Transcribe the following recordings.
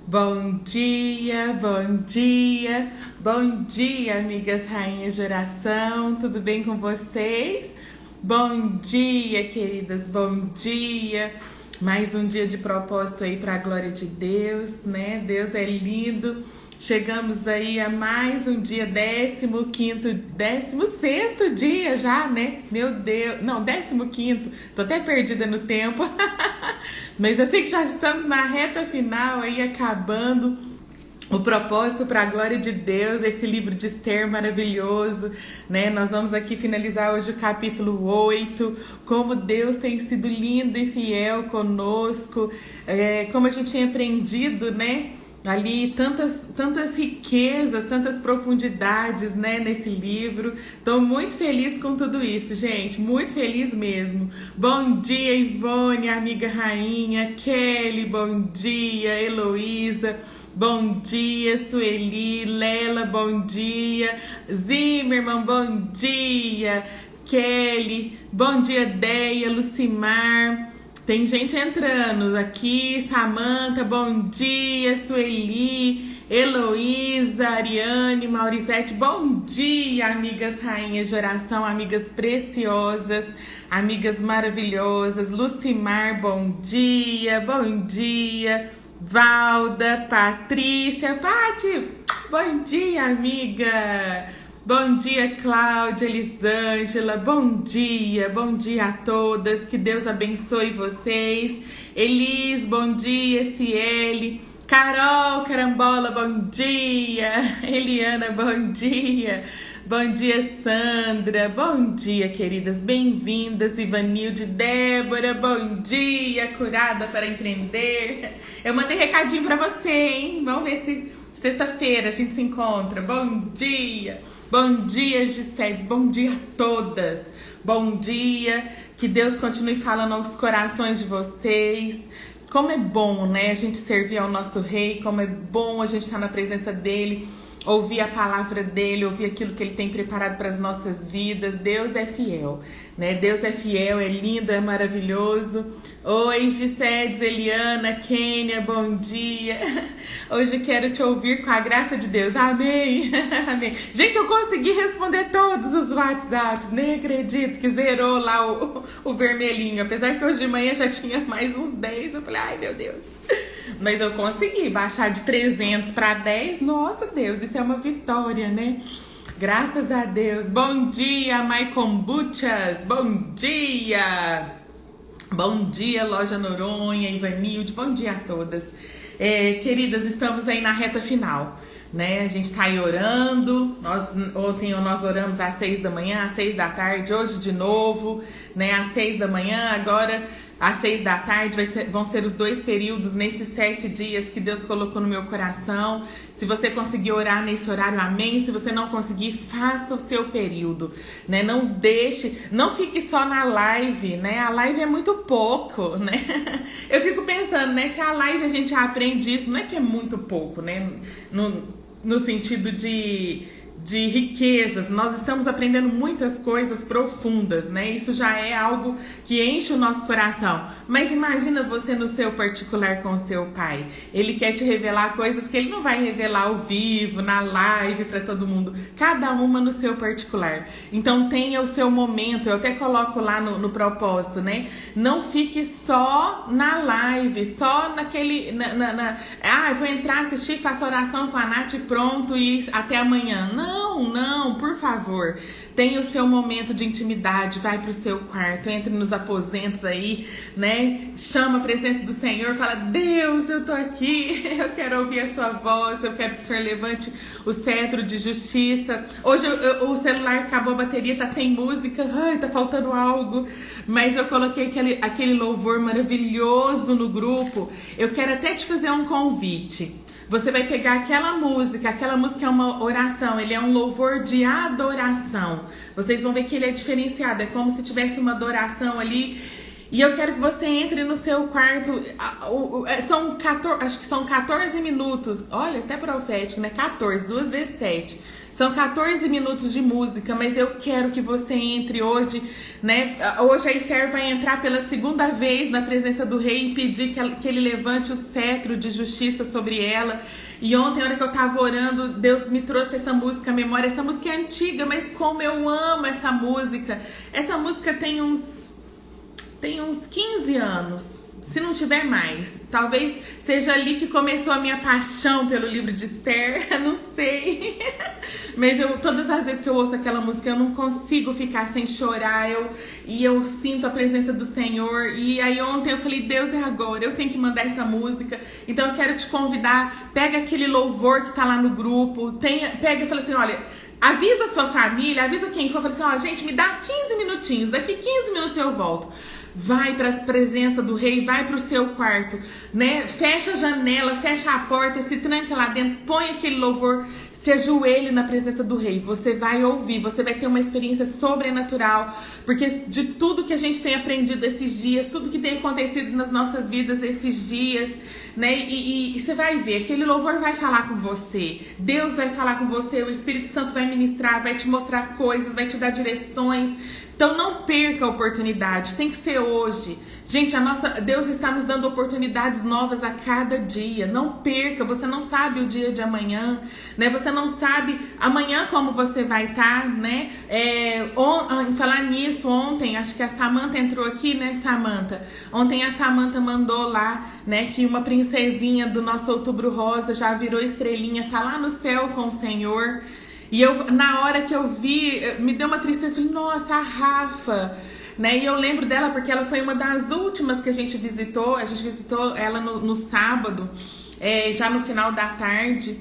Bom dia, bom dia, bom dia, amigas rainhas de oração, tudo bem com vocês? Bom dia, queridas, bom dia. Mais um dia de propósito aí para a glória de Deus, né? Deus é lindo. Chegamos aí a mais um dia, 15º, 16º dia já, né? Meu Deus, não, 15º, tô até perdida no tempo. Mas eu sei que já estamos na reta final aí, acabando o propósito para a glória de Deus, esse livro de Esther maravilhoso, né? Nós vamos aqui finalizar hoje o capítulo 8, como Deus tem sido lindo e fiel conosco, como a gente tinha aprendido, né? Ali tantas riquezas, tantas profundidades, né, nesse livro. Tô muito feliz com tudo isso, gente, muito feliz mesmo. Bom dia, Ivone, amiga rainha, Kelly, bom dia, Heloísa, bom dia, Sueli, Lela, bom dia, Zimmerman, bom dia, Kelly, bom dia, Deia, Lucimar. Tem gente entrando aqui, Samanta, bom dia, Sueli, Heloísa, Ariane, Maurizete, bom dia, amigas rainhas de oração, amigas preciosas, amigas maravilhosas, Lucimar, bom dia, Valda, Patrícia, Pati, bom dia, amiga. Bom dia, Cláudia, Elisângela, bom dia a todas, que Deus abençoe vocês. Elis, bom dia, Ciele, Carol, Carambola, bom dia, Eliana, bom dia, Sandra, bom dia, queridas, bem-vindas, Ivanilde, Débora, bom dia, curada para empreender. Eu mandei recadinho para você, hein? Vamos ver se sexta-feira a gente se encontra. Bom dia Gisedes, bom dia a todas, bom dia, que Deus continue falando aos corações de vocês. Como é bom, né, a gente servir ao nosso Rei, como é bom a gente estar na presença dEle, ouvir a palavra dEle, ouvir aquilo que Ele tem preparado para as nossas vidas. Deus é fiel, né? Deus é fiel, é lindo, é maravilhoso. Oi, Gisedes, Eliana, Kênia, bom dia. Hoje quero te ouvir com a graça de Deus. Amém. Amém. Gente, eu consegui responder todos os WhatsApps, nem acredito que zerou lá o vermelhinho. Apesar que hoje de manhã já tinha mais uns 10. Eu falei, ai meu Deus. Mas eu consegui baixar de 300 para 10. Nossa Deus, isso é uma vitória, né? Graças a Deus. Bom dia, Maicon Buchas. Bom dia. Bom dia, Loja Noronha, Ivanilde. Bom dia a todas. Queridas, estamos aí na reta final, né? A gente tá aí orando. Ontem nós oramos às 6 da manhã, às 6 da tarde. Hoje de novo, né? Às 6 da manhã, agora às 6 da tarde vão ser os 2 períodos nesses 7 dias que Deus colocou no meu coração. Se você conseguir orar nesse horário, amém. Se você não conseguir, faça o seu período, né? Não fique só na live, né? A live é muito pouco, né? Eu fico pensando, né? Se a live a gente aprende isso, não é que é muito pouco, né? No sentido de riquezas, nós estamos aprendendo muitas coisas profundas, né? Isso já é algo que enche o nosso coração. Mas imagina você no seu particular com o seu pai. Ele quer te revelar coisas que ele não vai revelar ao vivo, na live para todo mundo. Cada uma no seu particular. Então tenha o seu momento. Eu até coloco lá no propósito, né? Não fique só na live, só naquele... eu vou entrar, assistir, faço oração com a Nath e pronto, e até amanhã. Não, por favor. Tenha o seu momento de intimidade, vai pro seu quarto, entre nos aposentos aí, né? Chama a presença do Senhor, fala, Deus, eu tô aqui, eu quero ouvir a sua voz, eu quero que o Senhor levante o cetro de justiça. Hoje o celular acabou a bateria, tá sem música, tá faltando algo, mas eu coloquei aquele louvor maravilhoso no grupo. Eu quero até te fazer um convite. Você vai pegar aquela música é uma oração, ele é um louvor de adoração. Vocês vão ver que ele é diferenciado, é como se tivesse uma adoração ali E eu quero que você entre no seu quarto. São 14, acho que são 14 minutos. Olha, até profético, né? 14, 2 vezes 7. São 14 minutos de música, mas eu quero que você entre hoje, né? Hoje a Esther vai entrar pela segunda vez na presença do rei e pedir que ele levante o cetro de justiça sobre ela. E ontem, na hora que eu tava orando, Deus me trouxe essa música à memória. Essa música é antiga, mas como eu amo essa música. Essa música tem uns 15 anos, se não tiver mais. Talvez seja ali que começou a minha paixão pelo livro de Esther, não sei. Mas todas as vezes que eu ouço aquela música, eu não consigo ficar sem chorar. Eu sinto a presença do Senhor. E aí ontem eu falei, Deus, é agora, eu tenho que mandar essa música. Então eu quero te convidar, pega aquele louvor que tá lá no grupo, pega e fala assim, olha, avisa a sua família, avisa quem for, fala assim, ó, gente, me dá 15 minutinhos, daqui 15 minutos eu volto. Vai para a presença do rei, vai para o seu quarto, né? Fecha a janela, fecha a porta, se tranca lá dentro, põe aquele louvor, se ajoelhe na presença do rei. Você vai ouvir, você vai ter uma experiência sobrenatural, porque de tudo que a gente tem aprendido esses dias, tudo que tem acontecido nas nossas vidas esses dias, né? E você vai ver, aquele louvor vai falar com você, Deus vai falar com você, o Espírito Santo vai ministrar, vai te mostrar coisas, vai te dar direções. Então não perca a oportunidade, tem que ser hoje. Gente, Deus está nos dando oportunidades novas a cada dia. Não perca, você não sabe o dia de amanhã, né? Você não sabe amanhã como você vai estar, né? Falar nisso, ontem, acho que a Samantha entrou aqui, né, Samantha? Ontem a Samantha mandou lá, né, que uma princesinha do nosso Outubro Rosa já virou estrelinha, tá lá no céu com o Senhor. E na hora que eu vi, me deu uma tristeza, falei, nossa, a Rafa, né? E eu lembro dela porque ela foi uma das últimas que a gente visitou ela no sábado, já no final da tarde.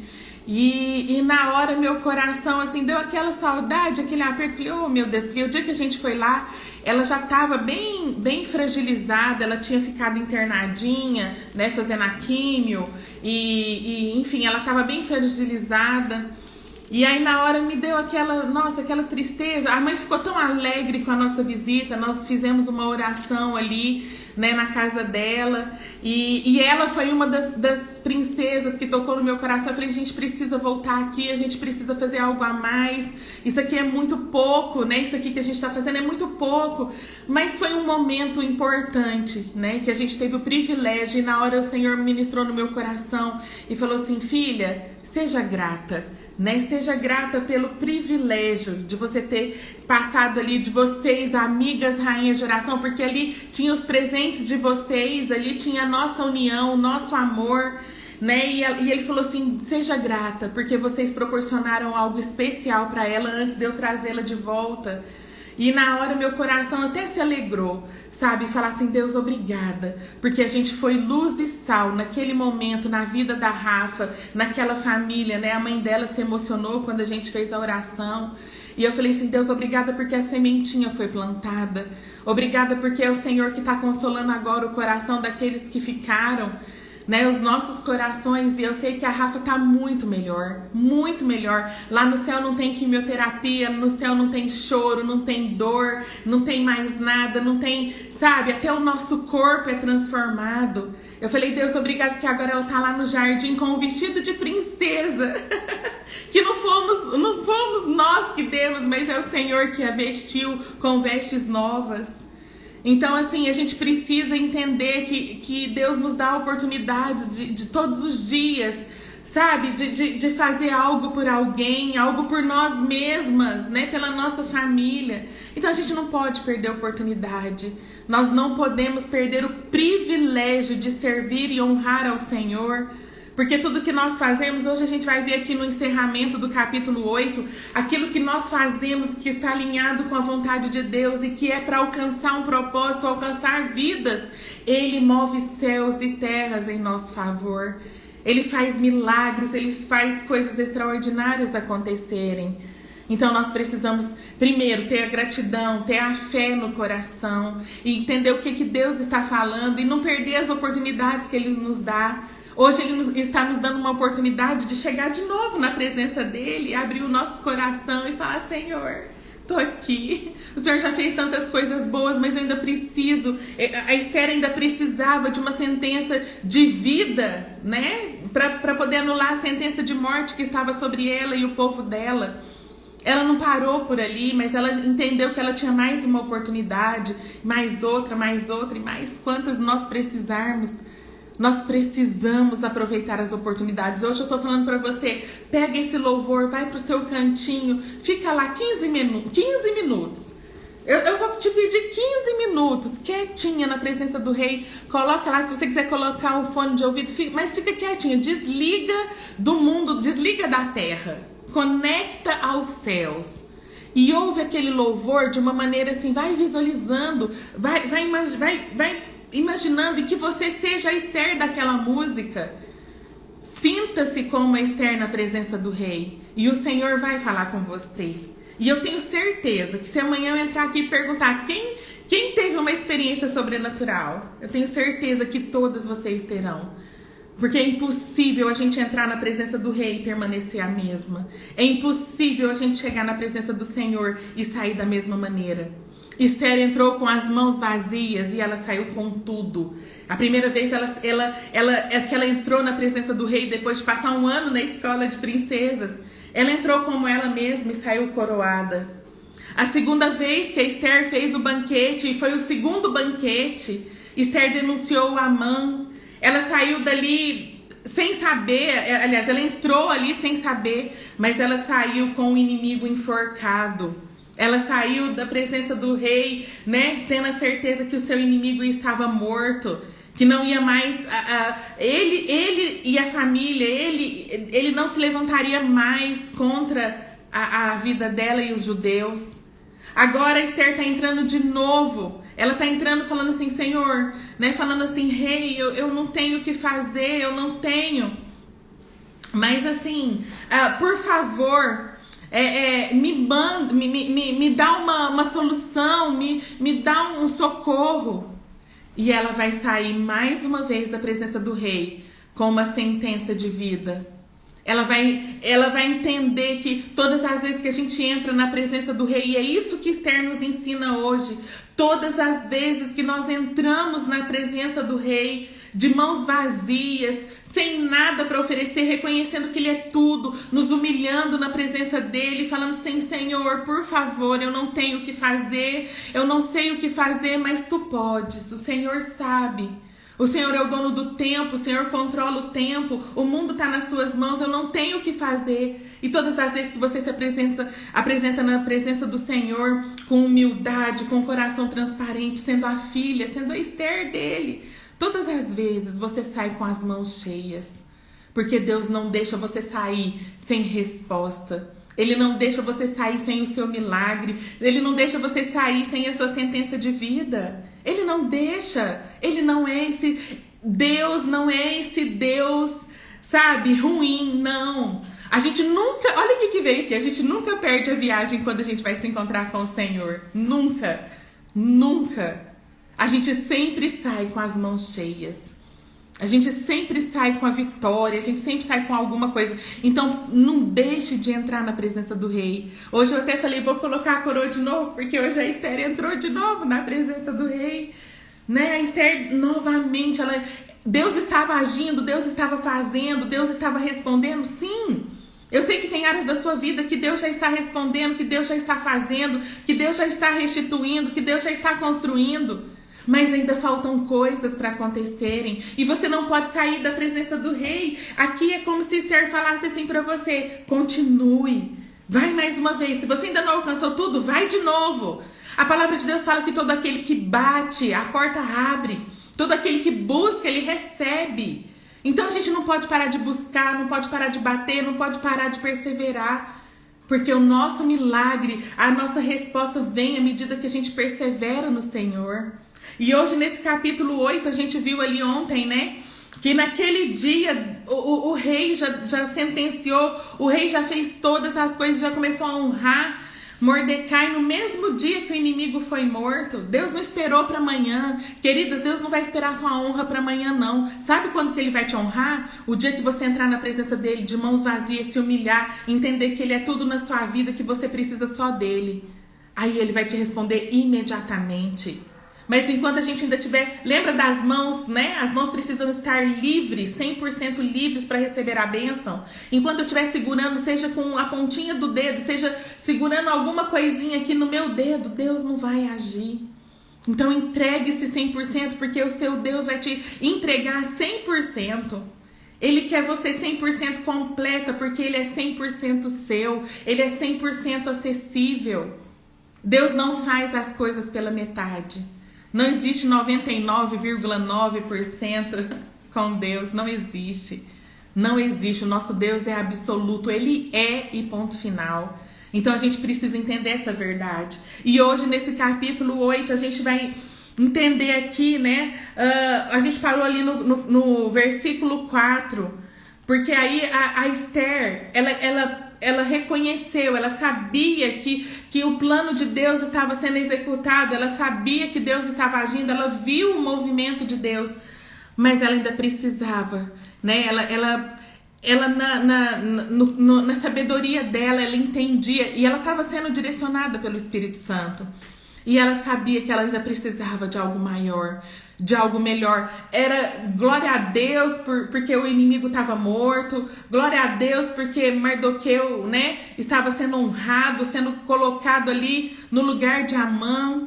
E na hora meu coração, assim, deu aquela saudade, aquele aperto, falei, oh meu Deus, porque o dia que a gente foi lá, ela já estava bem fragilizada, ela tinha ficado internadinha, né, fazendo a químio, enfim, ela estava bem fragilizada. E aí na hora me deu aquela tristeza. A mãe ficou tão alegre com a nossa visita, nós fizemos uma oração ali, né, na casa dela, e ela foi uma das princesas que tocou no meu coração. Eu falei, a gente precisa voltar aqui, a gente precisa fazer algo a mais, isso aqui é muito pouco, né, isso aqui que a gente está fazendo é muito pouco, mas foi um momento importante, né, que a gente teve o privilégio, e na hora o Senhor ministrou no meu coração e falou assim, filha, seja grata, né? Seja grata pelo privilégio de você ter passado ali, de vocês, amigas, rainhas de oração, porque ali tinha os presentes de vocês, ali tinha a nossa união, o nosso amor, né? E ele falou assim, seja grata, porque vocês proporcionaram algo especial para ela antes de eu trazê-la de volta. E na hora meu coração até se alegrou, sabe? Falar assim, Deus, obrigada. Porque a gente foi luz e sal naquele momento, na vida da Rafa, naquela família, né? A mãe dela se emocionou quando a gente fez a oração. E eu falei assim, Deus, obrigada porque a sementinha foi plantada. Obrigada porque é o Senhor que está consolando agora o coração daqueles que ficaram, né, os nossos corações. E eu sei que a Rafa tá muito melhor, muito melhor. Lá no céu não tem quimioterapia, no céu não tem choro, não tem dor, não tem mais nada, não tem, sabe, até o nosso corpo é transformado. Eu falei, Deus, obrigado que agora ela tá lá no jardim com um vestido de princesa. Que não fomos nós que demos, mas é o Senhor que a vestiu com vestes novas. Então, assim, a gente precisa entender que Deus nos dá oportunidades de todos os dias, sabe? De fazer algo por alguém, algo por nós mesmas, né? Pela nossa família. Então, a gente não pode perder a oportunidade. Nós não podemos perder o privilégio de servir e honrar ao Senhor. Porque tudo que nós fazemos, hoje a gente vai ver aqui no encerramento do capítulo 8, aquilo que nós fazemos que está alinhado com a vontade de Deus e que é para alcançar um propósito, alcançar vidas, Ele move céus e terras em nosso favor. Ele faz milagres, Ele faz coisas extraordinárias acontecerem. Então nós precisamos, primeiro, ter a gratidão, ter a fé no coração e entender o que Deus está falando e não perder as oportunidades que Ele nos dá. Hoje Ele está nos dando uma oportunidade de chegar de novo na presença dEle, abrir o nosso coração e falar, Senhor, tô aqui. O Senhor já fez tantas coisas boas, mas eu ainda preciso. A Esther ainda precisava de uma sentença de vida, né? Para poder anular a sentença de morte que estava sobre ela e o povo dela. Ela não parou por ali, mas ela entendeu que ela tinha mais uma oportunidade, mais outra e mais quantas nós precisarmos. Nós precisamos aproveitar as oportunidades. Hoje eu tô falando pra você, pega esse louvor, vai pro seu cantinho, fica lá 15 minutos. Eu vou te pedir 15 minutos, quietinha na presença do Rei. Coloca lá, se você quiser colocar o fone de ouvido, mas fica quietinha, desliga do mundo, desliga da terra. Conecta aos céus e ouve aquele louvor de uma maneira assim, vai visualizando, vai imaginando que você seja a Esther daquela música. Sinta-se como a Esther na presença do Rei e o Senhor vai falar com você. E eu tenho certeza que se amanhã eu entrar aqui e perguntar quem teve uma experiência sobrenatural, eu tenho certeza que todas vocês terão. Porque é impossível a gente entrar na presença do Rei e permanecer a mesma. É impossível a gente chegar na presença do Senhor e sair da mesma maneira. Esther entrou com as mãos vazias e ela saiu com tudo. A primeira vez ela entrou na presença do Rei depois de passar um ano na escola de princesas. Ela entrou como ela mesma e saiu coroada. A segunda vez que a Esther fez o banquete, e foi o segundo banquete, Esther denunciou Amã. Ela saiu dali sem saber, aliás, ela entrou ali sem saber, mas ela saiu com o inimigo enforcado. Ela saiu da presença do Rei, né, tendo a certeza que o seu inimigo estava morto, que não ia mais, ele e a família, ele não se levantaria mais contra a vida dela e os judeus. Agora a Esther está entrando de novo. Ela está entrando falando assim, Senhor, né? Falando assim, Rei, eu não tenho o que fazer, eu não tenho. Mas assim, por favor, me dá uma solução, me dá um socorro. E ela vai sair mais uma vez da presença do Rei com uma sentença de vida. Ela vai entender que todas as vezes que a gente entra na presença do Rei, e é isso que Esther nos ensina hoje, todas as vezes que nós entramos na presença do Rei, de mãos vazias, sem nada para oferecer, reconhecendo que Ele é tudo, nos humilhando na presença dEle, falando assim, Senhor, por favor, eu não tenho o que fazer, eu não sei o que fazer, mas Tu podes, o Senhor sabe. O Senhor é o dono do tempo, o Senhor controla o tempo, o mundo está nas suas mãos, eu não tenho o que fazer. E todas as vezes que você se apresenta na presença do Senhor com humildade, com o coração transparente, sendo a filha, sendo a Esther dele, todas as vezes você sai com as mãos cheias, porque Deus não deixa você sair sem resposta. Ele não deixa você sair sem o seu milagre. Ele não deixa você sair sem a sua sentença de vida. Ele não deixa. Ele não é esse Deus, não é esse Deus, sabe, ruim, não. A gente nunca, olha o que veio aqui, a gente nunca perde a viagem quando a gente vai se encontrar com o Senhor. Nunca, nunca. A gente sempre sai com as mãos cheias. A gente sempre sai com a vitória, a gente sempre sai com alguma coisa. Então, não deixe de entrar na presença do Rei. Hoje eu até falei, vou colocar a coroa de novo, porque hoje a Esther entrou de novo na presença do Rei. Né? A Esther, novamente, Deus estava agindo, Deus estava fazendo, Deus estava respondendo, sim. Eu sei que tem áreas da sua vida que Deus já está respondendo, que Deus já está fazendo, que Deus já está restituindo, que Deus já está construindo. Mas ainda faltam coisas para acontecerem. E você não pode sair da presença do Rei. Aqui é como se Esther falasse assim para você. Continue. Vai mais uma vez. Se você ainda não alcançou tudo, vai de novo. A palavra de Deus fala que todo aquele que bate, a porta abre. Todo aquele que busca, ele recebe. Então a gente não pode parar de buscar, não pode parar de bater, não pode parar de perseverar. Porque o nosso milagre, a nossa resposta vem à medida que a gente persevera no Senhor. E hoje nesse capítulo 8 a gente viu ali ontem, né? Que naquele dia o rei já sentenciou, o rei já fez todas as coisas, já começou a honrar Mordecai no mesmo dia que o inimigo foi morto. Deus não esperou para amanhã. Queridas, Deus não vai esperar sua honra para amanhã, não. Sabe quando que Ele vai te honrar? O dia que você entrar na presença dEle de mãos vazias, se humilhar, entender que Ele é tudo na sua vida, que você precisa só dEle. Aí ele vai te responder imediatamente. Mas enquanto a gente ainda tiver... Lembra das mãos, né? As mãos precisam estar livres, 100% livres para receber a bênção. Enquanto eu estiver segurando, seja com a pontinha do dedo, seja segurando alguma coisinha aqui no meu dedo, Deus não vai agir. Então entregue-se 100%, porque o seu Deus vai te entregar 100%. Ele quer você 100% completa, porque Ele é 100% seu. Ele é 100% acessível. Deus não faz as coisas pela metade. Não existe 99,9% com Deus. Não existe. Não existe. O nosso Deus é absoluto. Ele é e ponto final. Então a gente precisa entender essa verdade. E hoje, nesse capítulo 8, a gente vai entender aqui, né? A gente parou ali no versículo 4. Porque aí a Esther, ela reconheceu, ela sabia que o plano de Deus estava sendo executado, ela sabia que Deus estava agindo, ela viu o movimento de Deus, mas ela ainda precisava, né? Ela na sabedoria dela, ela entendia, e ela estava sendo direcionada pelo Espírito Santo. E ela sabia que ela ainda precisava de algo maior, de algo melhor. Era glória a Deus porque o inimigo estava morto. Glória a Deus porque Mardoqueu, né, estava sendo honrado, sendo colocado ali no lugar de Amã.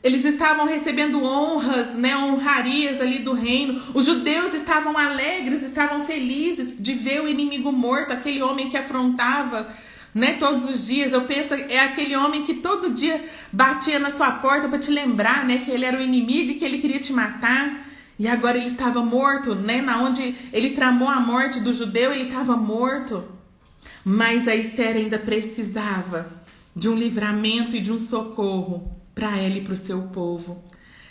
Eles estavam recebendo honras, né, honrarias ali do reino. Os judeus estavam alegres, estavam felizes de ver o inimigo morto, aquele homem que afrontava, né, todos os dias. Eu penso, é aquele homem que todo dia batia na sua porta para te lembrar, né, que ele era o inimigo e que ele queria te matar. E agora ele estava morto, né, na onde ele tramou a morte do judeu, ele estava morto. Mas a Esther ainda precisava de um livramento e de um socorro para ela e para o seu povo.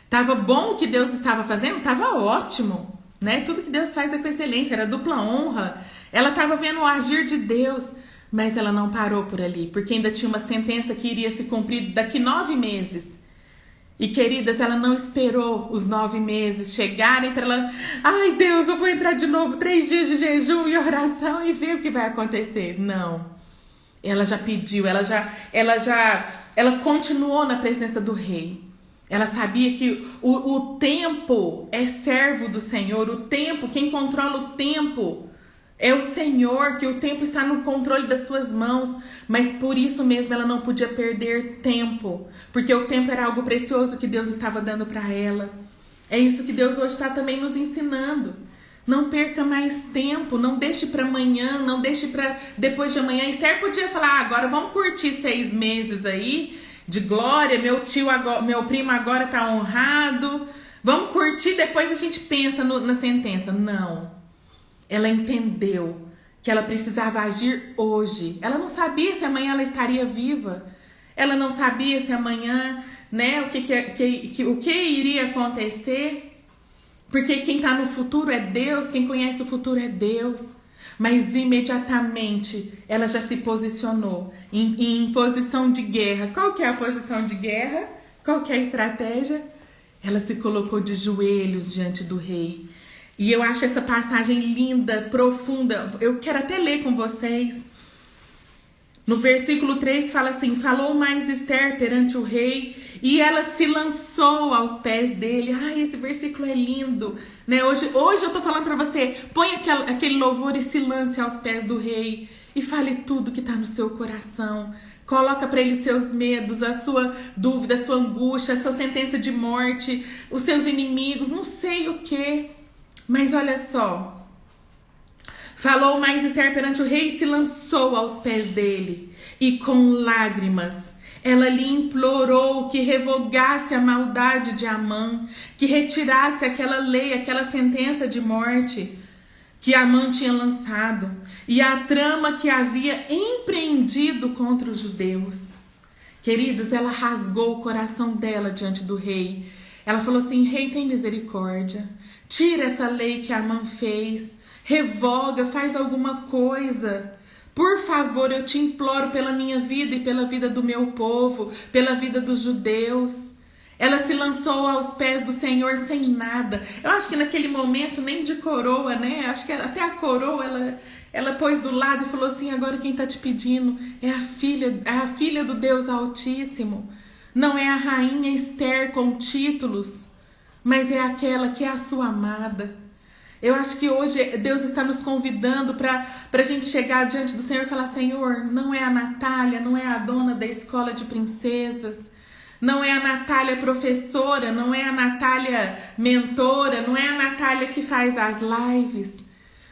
Tava bom o que Deus estava fazendo? Tava ótimo, né? Tudo que Deus faz é com excelência, era dupla honra. Ela estava vendo o agir de Deus. Mas ela não parou por ali, porque ainda tinha uma sentença que iria se cumprir daqui 9 meses. E, queridas, ela não esperou os 9 meses chegarem para ela... Ai, Deus, eu vou entrar de novo 3 dias de jejum e oração e ver o que vai acontecer. Não. Ela já pediu, ela continuou na presença do rei. Ela sabia que o tempo é servo do Senhor. O tempo, quem controla o tempo... é o Senhor, que o tempo está no controle das suas mãos. Mas por isso mesmo ela não podia perder tempo. Porque o tempo era algo precioso que Deus estava dando para ela. É isso que Deus hoje está também nos ensinando. Não perca mais tempo, não deixe para amanhã, não deixe para depois de amanhã. Esther podia falar, agora vamos curtir 6 meses aí de glória. Meu primo agora está honrado. Vamos curtir, depois a gente pensa na sentença. Não. Ela entendeu que ela precisava agir hoje. Ela não sabia se amanhã ela estaria viva. Ela não sabia se amanhã, né, o que iria acontecer. Porque quem está no futuro é Deus, quem conhece o futuro é Deus. Mas imediatamente ela já se posicionou em posição de guerra. Qual que é a posição de guerra? Qual que é a estratégia? Ela se colocou de joelhos diante do rei. E eu acho essa passagem linda, profunda. Eu quero até ler com vocês. No versículo 3 fala assim: falou mais Esther perante o rei, e ela se lançou aos pés dele. Ai, esse versículo é lindo, né? Hoje eu tô falando para você, põe aquele louvor e se lance aos pés do rei. E fale tudo que tá no seu coração. Coloca para ele os seus medos, a sua dúvida, a sua angústia, a sua sentença de morte, os seus inimigos, não sei o que. Mas olha só, falou mais Esther perante o rei e se lançou aos pés dele. E com lágrimas ela lhe implorou que revogasse a maldade de Amã, que retirasse aquela lei, aquela sentença de morte que Amã tinha lançado e a trama que havia empreendido contra os judeus. Queridos, ela rasgou o coração dela diante do rei. Ela falou assim: rei, tem misericórdia. Tira essa lei que Amã fez, revoga, faz alguma coisa. Por favor, eu te imploro pela minha vida e pela vida do meu povo, pela vida dos judeus. Ela se lançou aos pés do Senhor sem nada. Eu acho que naquele momento nem de coroa, né? Acho que até a coroa ela pôs do lado e falou assim: agora quem está te pedindo é a filha do Deus Altíssimo. Não é a rainha Esther com títulos, mas é aquela que é a sua amada. Eu acho que hoje Deus está nos convidando para a gente chegar diante do Senhor e falar: Senhor, não é a Natália, não é a dona da escola de princesas, não é a Natália professora, não é a Natália mentora, não é a Natália que faz as lives,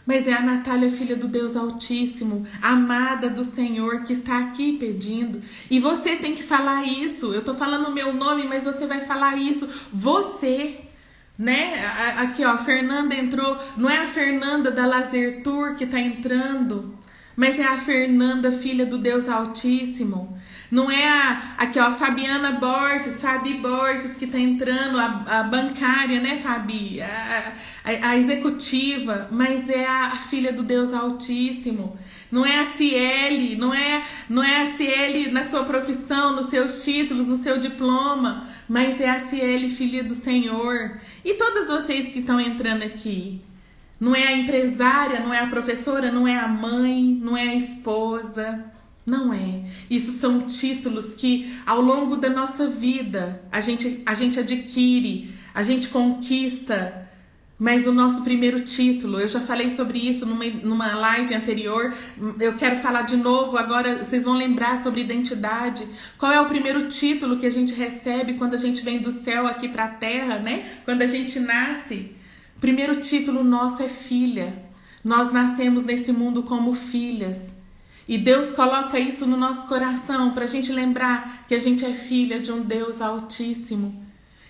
mas é a Natália, filha do Deus Altíssimo, amada do Senhor, que está aqui pedindo. E você tem que falar isso. Eu estou falando o meu nome, mas você vai falar isso. Você, né? Aqui, ó, a Fernanda entrou. Não é a Fernanda da Lazer Tour que está entrando, mas é a Fernanda, filha do Deus Altíssimo. Não é aqui, ó, a Fabiana Borges, Fabi Borges, que tá entrando, a bancária, né, Fabi? A executiva, mas é a filha do Deus Altíssimo. Não é a Ciele, não é a Ciele na sua profissão, nos seus títulos, no seu diploma, mas é a Ciele, filha do Senhor. E todas vocês que estão entrando aqui, não é a empresária, não é a professora, não é a mãe, não é a esposa. Não é. Isso são títulos que ao longo da nossa vida a gente adquire, a gente conquista. Mas o nosso primeiro título, eu já falei sobre isso numa live anterior, eu quero falar de novo, agora vocês vão lembrar sobre identidade. Qual é o primeiro título que a gente recebe quando a gente vem do céu aqui para a terra, né? Quando a gente nasce? O primeiro título nosso é filha. Nós nascemos nesse mundo como filhas. E Deus coloca isso no nosso coração para a gente lembrar que a gente é filha de um Deus Altíssimo,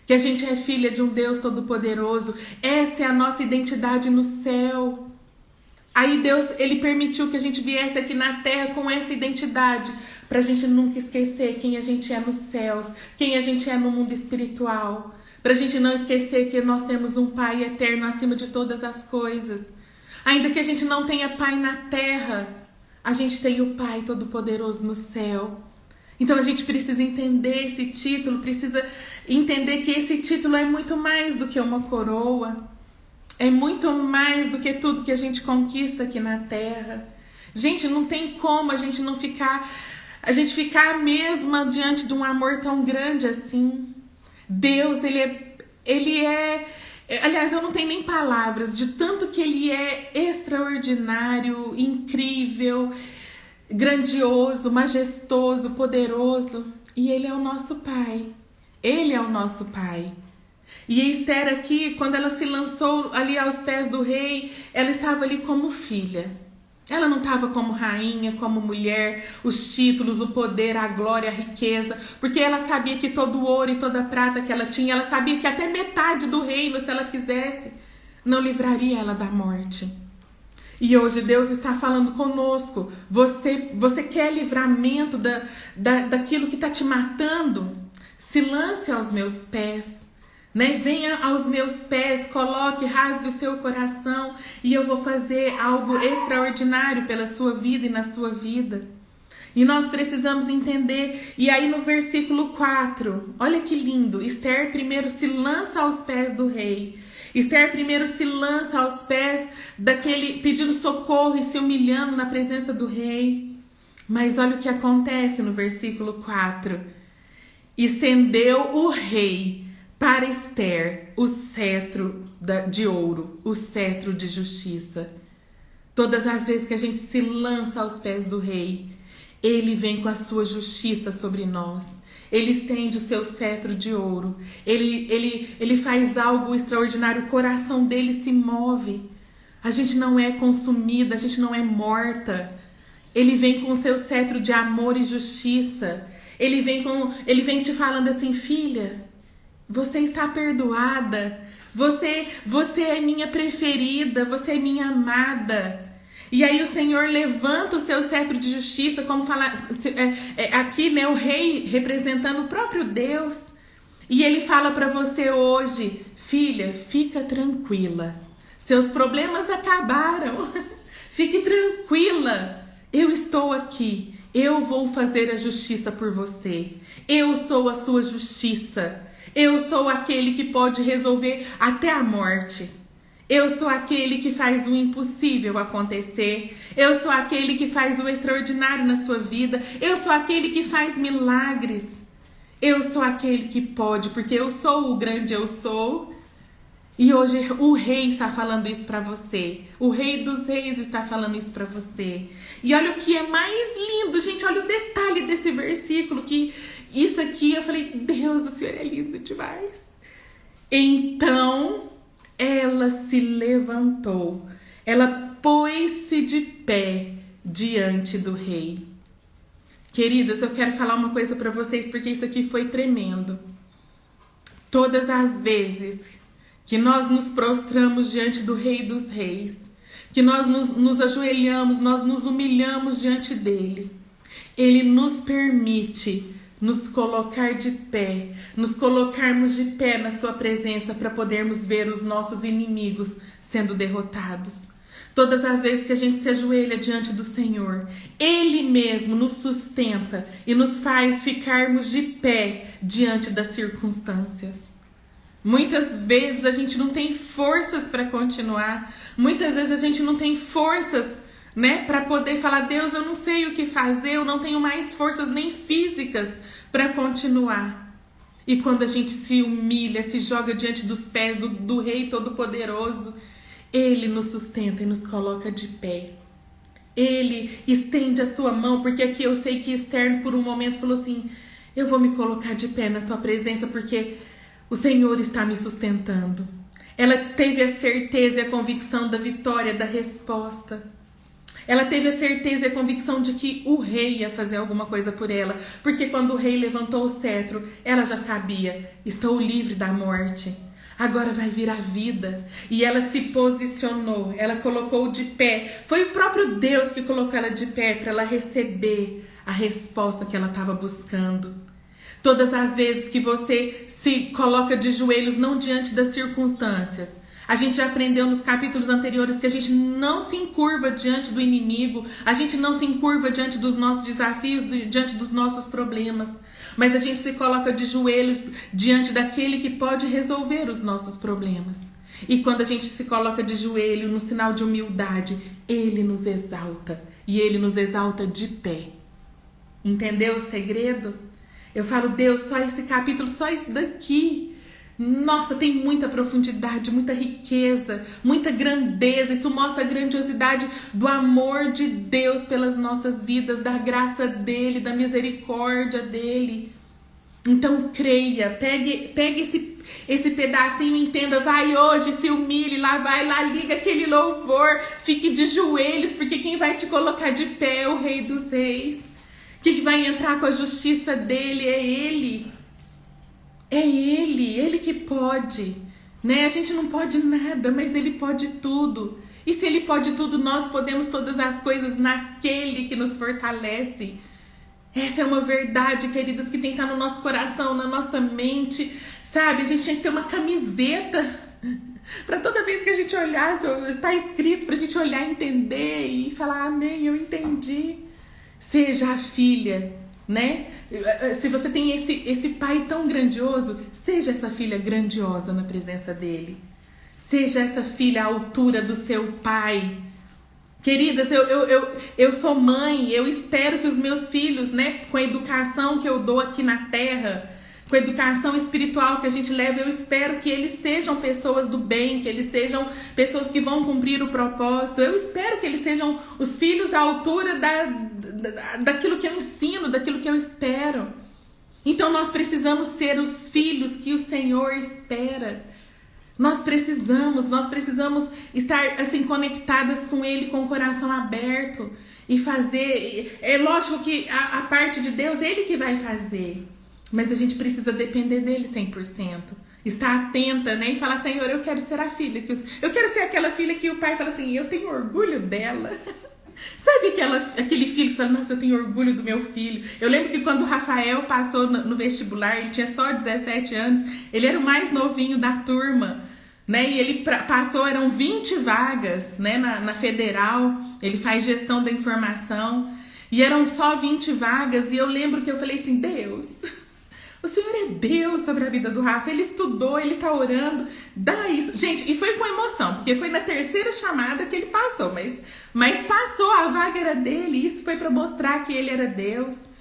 que a gente é filha de um Deus Todo-Poderoso. Essa é a nossa identidade no céu. Aí Deus, Ele permitiu que a gente viesse aqui na terra com essa identidade, para a gente nunca esquecer quem a gente é nos céus, quem a gente é no mundo espiritual, para a gente não esquecer que nós temos um Pai eterno acima de todas as coisas. Ainda que a gente não tenha Pai na terra, a gente tem o Pai Todo-Poderoso no céu. Então a gente precisa entender esse título, precisa entender que esse título é muito mais do que uma coroa. É muito mais do que tudo que a gente conquista aqui na terra. Gente, não tem como a gente não ficar... A gente ficar mesma diante de um amor tão grande assim. Deus, Ele é... Aliás, eu não tenho nem palavras de tanto que Ele é extraordinário, incrível, grandioso, majestoso, poderoso. E Ele é o nosso Pai. Ele é o nosso Pai. E a Esther aqui, quando ela se lançou ali aos pés do rei, ela estava ali como filha. Ela não estava como rainha, como mulher, os títulos, o poder, a glória, a riqueza, porque ela sabia que todo o ouro e toda a prata que ela tinha, ela sabia que até metade do reino, se ela quisesse, não livraria ela da morte. E hoje Deus está falando conosco. Você quer livramento daquilo que está te matando? Se lance aos meus pés. Né? Venha aos meus pés, coloque, rasgue o seu coração e eu vou fazer algo extraordinário pela sua vida e na sua vida. E nós precisamos entender. E aí no versículo 4, olha que lindo. Esther primeiro se lança aos pés do rei. Esther primeiro se lança aos pés daquele, pedindo socorro e se humilhando na presença do rei. Mas olha o que acontece no versículo 4. Estendeu o rei para Esther o cetro de ouro, o cetro de justiça. Todas as vezes que a gente se lança aos pés do rei, ele vem com a sua justiça sobre nós. Ele estende o seu cetro de ouro. Ele faz algo extraordinário. O coração dele se move. A gente não é consumida, a gente não é morta. Ele vem com o seu cetro de amor e justiça. Ele vem te falando assim: filha, você está perdoada, você é minha preferida, você é minha amada. E aí o Senhor levanta o seu cetro de justiça, como falar aqui, né, o rei representando o próprio Deus. E ele fala para você hoje: filha, fica tranquila, seus problemas acabaram, fique tranquila, eu estou aqui, eu vou fazer a justiça por você, eu sou a sua justiça. Eu sou aquele que pode resolver até a morte. Eu sou aquele que faz o impossível acontecer. Eu sou aquele que faz o extraordinário na sua vida. Eu sou aquele que faz milagres. Eu sou aquele que pode, porque eu sou o grande eu sou. E hoje o rei está falando isso para você. O rei dos reis está falando isso para você. E olha o que é mais lindo, gente. Olha o detalhe desse versículo. Que isso aqui eu falei, Deus, o Senhor é lindo demais. Então ela se levantou. Ela pôs-se de pé diante do rei. Queridas, eu quero falar uma coisa para vocês, porque isso aqui foi tremendo. Todas as vezes que nós nos prostramos diante do Rei dos Reis, que nós nos ajoelhamos, nós nos humilhamos diante dele, ele nos permite nos colocar de pé, nos colocarmos de pé na sua presença para podermos ver os nossos inimigos sendo derrotados. Todas as vezes que a gente se ajoelha diante do Senhor, ele mesmo nos sustenta e nos faz ficarmos de pé diante das circunstâncias. Muitas vezes a gente não tem forças para continuar. Muitas vezes a gente não tem forças, né, para poder falar, Deus, eu não sei o que fazer, eu não tenho mais forças nem físicas para continuar. E quando a gente se humilha, se joga diante dos pés do Rei Todo-Poderoso, ele nos sustenta e nos coloca de pé. Ele estende a sua mão, porque aqui eu sei que Esther por um momento falou assim, eu vou me colocar de pé na tua presença, porque o Senhor está me sustentando. Ela teve a certeza e a convicção da vitória, da resposta. Ela teve a certeza e a convicção de que o rei ia fazer alguma coisa por ela. Porque quando o rei levantou o cetro, ela já sabia, estou livre da morte. Agora vai vir a vida. E ela se posicionou, ela colocou de pé. Foi o próprio Deus que colocou ela de pé para ela receber a resposta que ela estava buscando. Todas as vezes que você se coloca de joelhos, não diante das circunstâncias. A gente já aprendeu nos capítulos anteriores que a gente não se encurva diante do inimigo, a gente não se encurva diante dos nossos desafios, diante dos nossos problemas. Mas a gente se coloca de joelhos diante daquele que pode resolver os nossos problemas. E quando a gente se coloca de joelho no sinal de humildade, ele nos exalta. E ele nos exalta de pé. Entendeu o segredo? Eu falo, Deus, só esse capítulo, só isso daqui. Nossa, tem muita profundidade, muita riqueza, muita grandeza. Isso mostra a grandiosidade do amor de Deus pelas nossas vidas, da graça dele, da misericórdia dele. Então creia, pegue esse pedacinho e entenda, vai hoje, se humilhe, vai lá, liga aquele louvor, fique de joelhos, porque quem vai te colocar de pé é o Rei dos Reis. Quem vai entrar com a justiça dele é ele. É ele que pode, né? A gente não pode nada, mas ele pode tudo. E se ele pode tudo, nós podemos todas as coisas naquele que nos fortalece. Essa é uma verdade, queridas, que tem que estar no nosso coração, na nossa mente, sabe? A gente tem que ter uma camiseta para toda vez que a gente olhar, tá escrito pra gente olhar, entender e falar, amém, eu entendi. Seja a filha, né? Se você tem esse pai tão grandioso, seja essa filha grandiosa na presença dele. Seja essa filha à altura do seu pai. Queridas, eu sou mãe, eu espero que os meus filhos, né, com a educação que eu dou aqui na terra, com a educação espiritual que a gente leva, eu espero que eles sejam pessoas do bem, que eles sejam pessoas que vão cumprir o propósito. Eu espero que eles sejam os filhos à altura daquilo que eu ensino, daquilo que eu espero. Então nós precisamos ser os filhos que o Senhor espera. Nós precisamos estar assim conectadas com Ele, com o coração aberto e fazer. É lógico que a parte de Deus, Ele que vai fazer. Mas a gente precisa depender dele 100%. Estar atenta, né? E falar, Senhor, eu quero ser a filha. Eu quero ser aquela filha que o pai fala assim, eu tenho orgulho dela. Sabe aquele filho que fala, nossa, eu tenho orgulho do meu filho. Eu lembro que quando o Rafael passou no vestibular, ele tinha só 17 anos. Ele era o mais novinho da turma, né? E ele passou, eram 20 vagas, né? Na federal. Ele faz gestão da informação. E eram só 20 vagas. E eu lembro que eu falei assim, Deus... O Senhor é Deus sobre a vida do Rafa. Ele estudou, ele tá orando. Dá isso. Gente, e foi com emoção, porque foi na terceira chamada que ele passou. Mas passou, a vaga era dele. Isso foi pra mostrar que ele era Deus.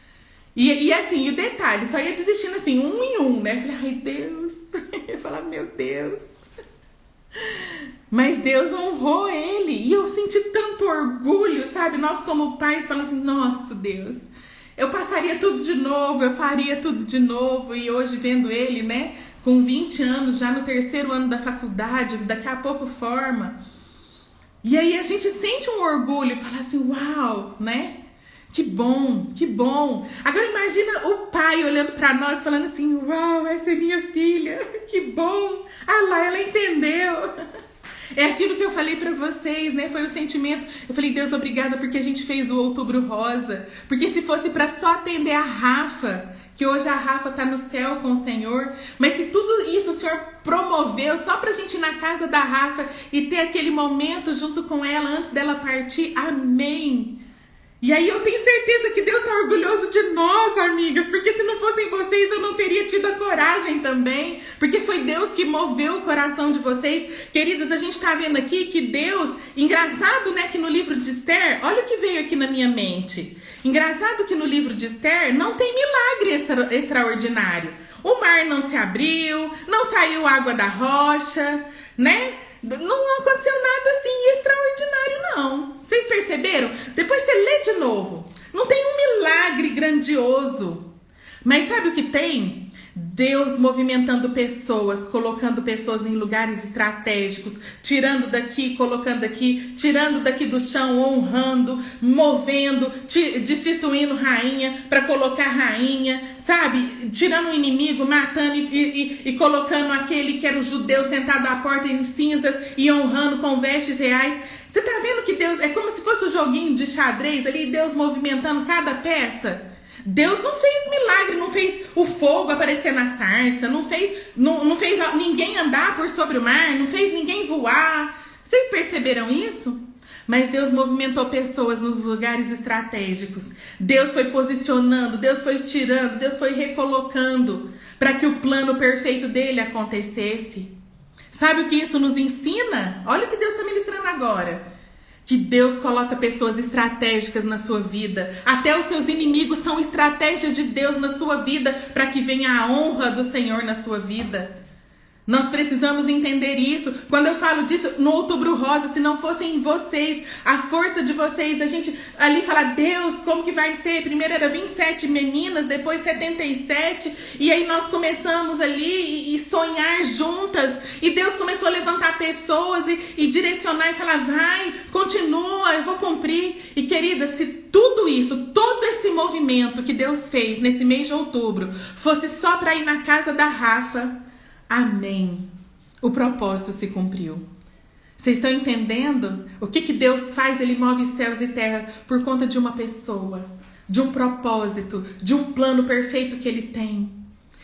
E assim, o detalhe, só ia desistindo assim, um em um, né? Eu falei, ai Deus. Eu falava, meu Deus. Mas Deus honrou ele. E eu senti tanto orgulho, sabe? Nós como pais falamos assim, nossa Deus, eu passaria tudo de novo, eu faria tudo de novo. E hoje vendo ele, né, com 20 anos, já no terceiro ano da faculdade, daqui a pouco forma. E aí a gente sente um orgulho, fala assim, uau, né? Que bom, que bom. Agora imagina o pai olhando pra nós, falando assim, uau, essa é minha filha, que bom. Ah lá, ela entendeu. É aquilo que eu falei pra vocês, né? Foi o sentimento. Eu falei, Deus, obrigada porque a gente fez o Outubro Rosa. Porque se fosse pra só atender a Rafa, que hoje a Rafa tá no céu com o Senhor, mas se tudo isso o Senhor promoveu só pra gente ir na casa da Rafa e ter aquele momento junto com ela antes dela partir, amém. E aí eu tenho certeza que Deus está orgulhoso de nós, amigas, porque se não fossem vocês eu não teria tido a coragem também, porque foi Deus que moveu o coração de vocês. Queridas, a gente está vendo aqui que Deus, engraçado, né, que no livro de Esther, olha o que veio aqui na minha mente. Engraçado que no livro de Esther não tem milagre extraordinário. O mar não se abriu, não saiu água da rocha, né? Não aconteceu nada assim extraordinário, não. Vocês perceberam? Depois você lê de novo. Não tem um milagre grandioso. Mas sabe o que tem? Deus movimentando pessoas, colocando pessoas em lugares estratégicos, tirando daqui, colocando aqui, tirando daqui do chão, honrando, movendo, destituindo rainha para colocar rainha, sabe? Tirando o inimigo, matando e colocando aquele que era o judeu sentado à porta em cinzas e honrando com vestes reais. Você tá vendo que Deus, é como se fosse um joguinho de xadrez ali, Deus movimentando cada peça? Deus não fez milagre, não fez o fogo aparecer na sarça, não fez ninguém andar por sobre o mar, não fez ninguém voar. Vocês perceberam isso? Mas Deus movimentou pessoas nos lugares estratégicos. Deus foi posicionando, Deus foi tirando, Deus foi recolocando para que o plano perfeito dele acontecesse. Sabe o que isso nos ensina? Olha o que Deus está ministrando agora. Que Deus coloca pessoas estratégicas na sua vida. Até os seus inimigos são estratégias de Deus na sua vida para que venha a honra do Senhor na sua vida. Nós precisamos entender isso. Quando eu falo disso, no Outubro Rosa, se não fossem vocês, a força de vocês, a gente ali fala, Deus, como que vai ser? Primeiro era 27 meninas, depois 77, e aí nós começamos ali e sonhar juntas, e Deus começou a levantar pessoas e direcionar e falar, vai, continua, eu vou cumprir. E querida, se tudo isso, todo esse movimento que Deus fez nesse mês de outubro, fosse só para ir na casa da Rafa, amém. O propósito se cumpriu. Vocês estão entendendo? O que Deus faz? Ele move céus e terra por conta de uma pessoa, de um propósito, de um plano perfeito que Ele tem.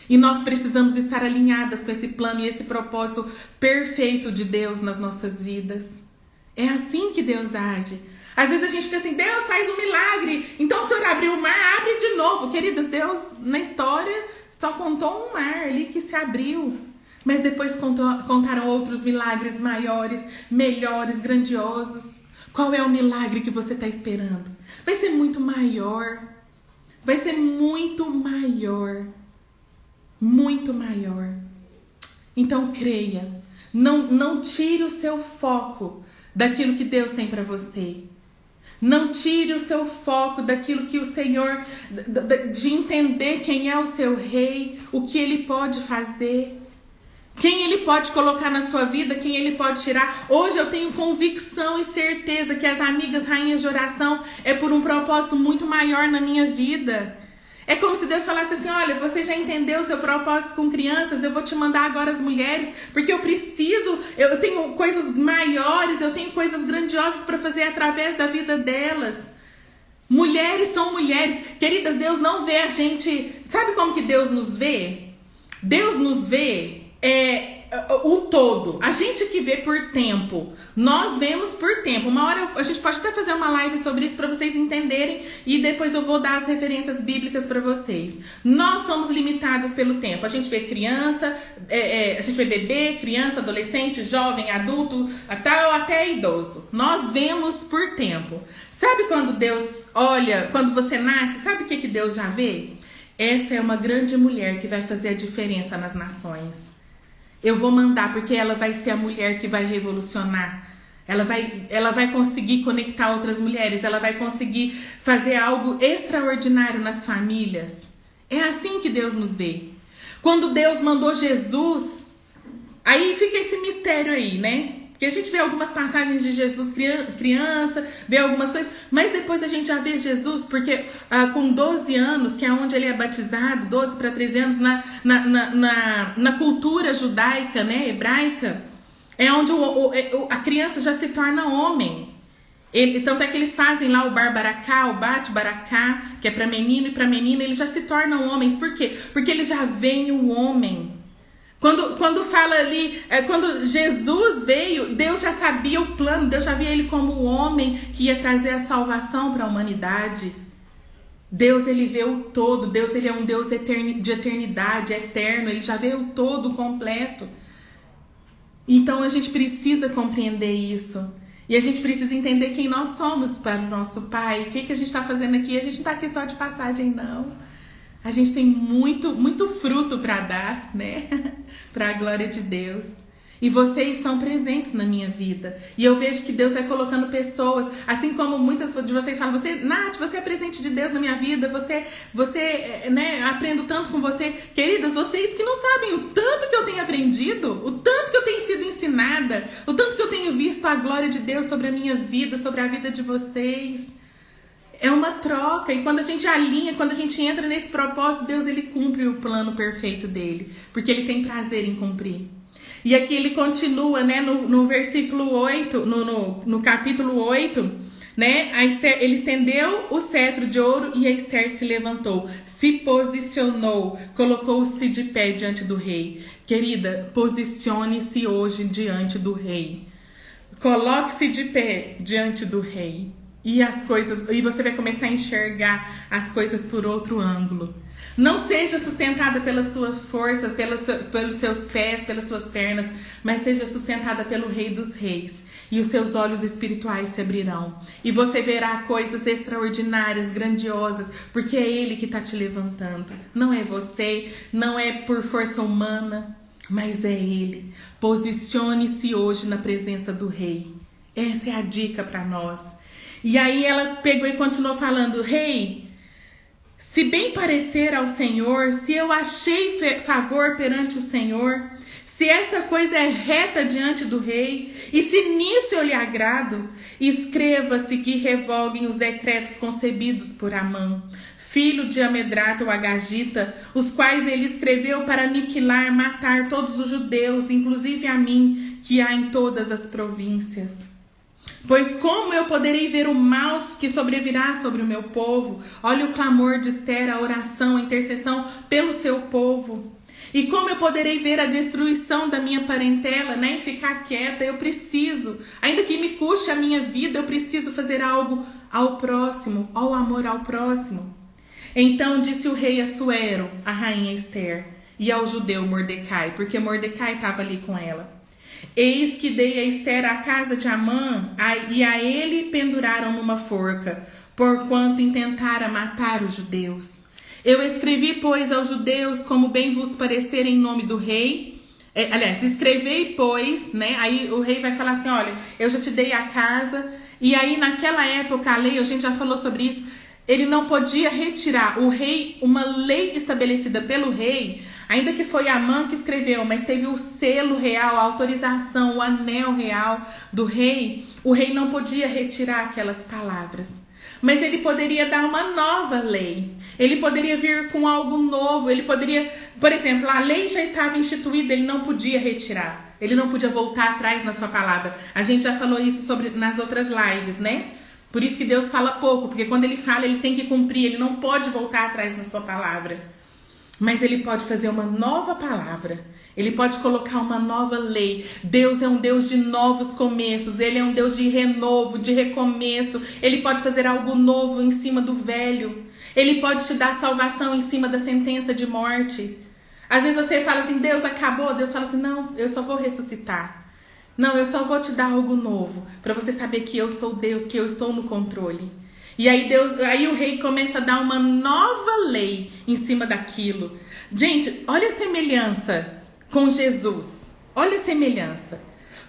E nós precisamos estar alinhadas com esse plano e esse propósito perfeito de Deus nas nossas vidas. É assim que Deus age. Às vezes a gente fica assim, Deus faz um milagre, então o Senhor abriu o mar, abre de novo. Queridas, Deus na história só contou um mar ali que se abriu. Mas depois contaram outros milagres maiores, melhores, grandiosos. Qual é o milagre que você está esperando? Vai ser muito maior. Vai ser muito maior. Muito maior. Então creia. Não tire o seu foco daquilo que Deus tem para você. Não tire o seu foco daquilo que o Senhor, de entender quem é o seu rei, o que Ele pode fazer. Quem Ele pode colocar na sua vida, quem Ele pode tirar. Hoje eu tenho convicção e certeza que as amigas rainhas de oração é por um propósito muito maior na minha vida. É como se Deus falasse assim, olha, você já entendeu o seu propósito com crianças, eu vou te mandar agora as mulheres, porque eu tenho coisas maiores, eu tenho coisas grandiosas para fazer através da vida delas. Mulheres são mulheres. Queridas, Deus não vê a gente... Sabe como que Deus nos vê? Deus nos vê o todo. A gente que vê por tempo, nós vemos por tempo. Uma hora a gente pode até fazer uma live sobre isso para vocês entenderem e depois eu vou dar as referências bíblicas para vocês. Nós somos limitadas pelo tempo. A gente vê criança, a gente vê bebê, criança, adolescente, jovem, adulto, até idoso. Nós vemos por tempo. Sabe quando Deus olha, quando você nasce, sabe o que Deus já vê? Essa é uma grande mulher que vai fazer a diferença nas nações. Eu vou mandar porque ela vai ser a mulher que vai revolucionar. Ela vai conseguir conectar outras mulheres. Ela vai conseguir fazer algo extraordinário nas famílias. É assim que Deus nos vê. Quando Deus mandou Jesus, aí fica esse mistério aí, né? Porque a gente vê algumas passagens de Jesus criança, vê algumas coisas, mas depois a gente já vê Jesus, porque com 12 anos, que é onde ele é batizado, 12 para 13 anos, na cultura judaica, né, hebraica, é onde a criança já se torna homem. Tanto é que eles fazem lá o bar baracá, o bate baracá, que é para menino e para menina, eles já se tornam homens. Por quê? Porque eles já veem o homem. Quando fala ali, quando Jesus veio, Deus já sabia o plano, Deus já via ele como o homem que ia trazer a salvação para a humanidade. Deus, ele vê o todo, Deus, ele é um Deus de eternidade, eterno, ele já vê o todo completo. Então a gente precisa compreender isso. E a gente precisa entender quem nós somos para o nosso Pai. O que a gente está fazendo aqui? A gente não está aqui só de passagem, não. A gente tem muito fruto para dar, né? Para a glória de Deus. E vocês são presentes na minha vida. E eu vejo que Deus vai colocando pessoas, assim como muitas de vocês falam, Nath, você é presente de Deus na minha vida, você né, aprendo tanto com você. Queridas, vocês que não sabem o tanto que eu tenho aprendido, o tanto que eu tenho sido ensinada, o tanto que eu tenho visto a glória de Deus sobre a minha vida, sobre a vida de vocês. É uma troca, e quando a gente alinha, quando a gente entra nesse propósito, Deus, ele cumpre o plano perfeito dele, porque ele tem prazer em cumprir. E aqui ele continua, né, no versículo 8, no capítulo 8, né, ele estendeu o cetro de ouro e a Esther se levantou, se posicionou, colocou-se de pé diante do rei. Querida, posicione-se hoje diante do rei. Coloque-se de pé diante do rei. E você vai começar a enxergar as coisas por outro ângulo. Não seja sustentada pelas suas forças, pelos seus pés, pelas suas pernas, mas seja sustentada pelo Rei dos Reis. E os seus olhos espirituais se abrirão. E você verá coisas extraordinárias, grandiosas, porque é Ele que está te levantando. Não é você, não é por força humana, mas é Ele. Posicione-se hoje na presença do Rei. Essa é a dica para nós. E aí ela pegou e continuou falando, rei, se bem parecer ao Senhor, se eu achei favor perante o Senhor, se essa coisa é reta diante do rei, e se nisso eu lhe agrado, escreva-se que revoguem os decretos concebidos por Amã, filho de Amedrata o Agagita, os quais ele escreveu para aniquilar, matar todos os judeus, inclusive a mim, que há em todas as províncias. Pois como eu poderei ver o mal que sobrevirá sobre o meu povo? Olha o clamor de Esther, a oração, a intercessão pelo seu povo. E como eu poderei ver a destruição da minha parentela, né? E ficar quieta, eu preciso. Ainda que me custe a minha vida, eu preciso fazer algo ao próximo, ao amor ao próximo. Então disse o rei Assuero, a rainha Esther, e ao judeu Mordecai, porque Mordecai estava ali com ela. Eis que dei a Esther à casa de Amã, e a ele penduraram numa forca, porquanto intentara matar os judeus. Eu escrevi, pois, aos judeus, como bem vos parecer em nome do rei. Escrevei, pois, né? Aí o rei vai falar assim, olha, eu já te dei a casa. E aí, naquela época, a lei, a gente já falou sobre isso, ele não podia retirar. O rei, uma lei estabelecida pelo rei, ainda que foi Amã que escreveu, mas teve o selo real, a autorização, o anel real do rei, o rei não podia retirar aquelas palavras. Mas ele poderia dar uma nova lei. Ele poderia vir com algo novo. Ele poderia, por exemplo, a lei já estava instituída, ele não podia retirar. Ele não podia voltar atrás na sua palavra. A gente já falou isso nas outras lives, né? Por isso que Deus fala pouco, porque quando ele fala, ele tem que cumprir, ele não pode voltar atrás na sua palavra. Mas Ele pode fazer uma nova palavra. Ele pode colocar uma nova lei. Deus é um Deus de novos começos. Ele é um Deus de renovo, de recomeço. Ele pode fazer algo novo em cima do velho. Ele pode te dar salvação em cima da sentença de morte. Às vezes você fala assim, Deus acabou. Deus fala assim, não, eu só vou ressuscitar. Não, eu só vou te dar algo novo. Para você saber que eu sou Deus, que eu estou no controle. E aí o rei começa a dar uma nova lei em cima daquilo. Gente, olha a semelhança com Jesus. Olha a semelhança.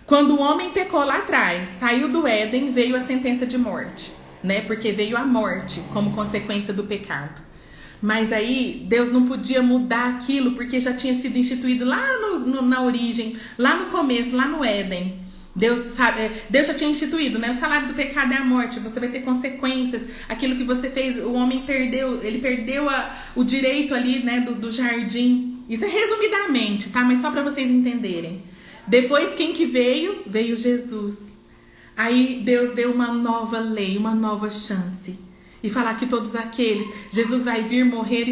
Quando o homem pecou lá atrás, saiu do Éden, veio a sentença de morte, né? Porque veio a morte como consequência do pecado. Mas aí Deus não podia mudar aquilo porque já tinha sido instituído lá na origem, lá no começo, lá no Éden. Deus já tinha instituído, né? O salário do pecado é a morte. Você vai ter consequências. Aquilo que você fez, o homem perdeu. Ele perdeu o direito ali, né? Do jardim. Isso é resumidamente, tá? Mas só para vocês entenderem. Depois, quem que veio? Veio Jesus. Aí Deus deu uma nova lei, uma nova chance. E falar que todos aqueles, Jesus vai vir morrer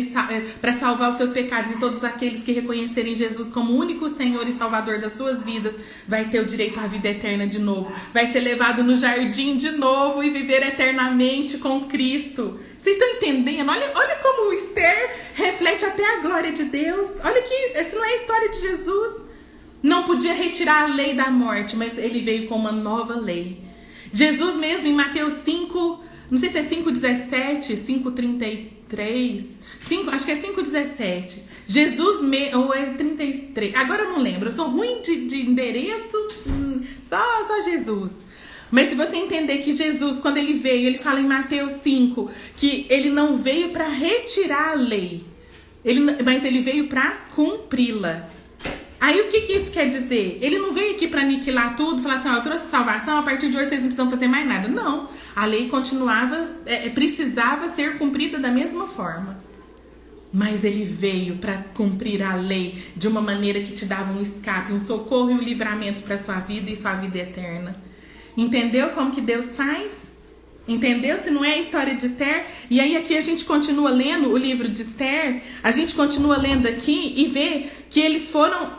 para salvar os seus pecados, e todos aqueles que reconhecerem Jesus como único Senhor e Salvador das suas vidas, vai ter o direito à vida eterna de novo. Vai ser levado no jardim de novo e viver eternamente com Cristo. Vocês estão entendendo? Olha como o Esther reflete até a glória de Deus. Olha que essa não é a história de Jesus. Não podia retirar a lei da morte, mas ele veio com uma nova lei. Jesus mesmo em Mateus 5... Não sei se é 5,17, 5,33, acho que é 5,17. Jesus, ou é 33, agora eu não lembro, eu sou ruim de endereço, só Jesus. Mas se você entender que Jesus, quando ele veio, ele fala em Mateus 5, que ele não veio para retirar a lei, mas ele veio para cumpri-la. Aí o que isso quer dizer? Ele não veio aqui para aniquilar tudo, falar assim, eu trouxe salvação, a partir de hoje vocês não precisam fazer mais nada. Não, a lei continuava, precisava ser cumprida da mesma forma. Mas ele veio para cumprir a lei de uma maneira que te dava um escape, um socorro e um livramento para sua vida e sua vida eterna. Entendeu como que Deus faz? Entendeu? Se não é a história de Esther. E aí aqui a gente continua lendo o livro de Esther. A gente continua lendo aqui e vê que eles foram...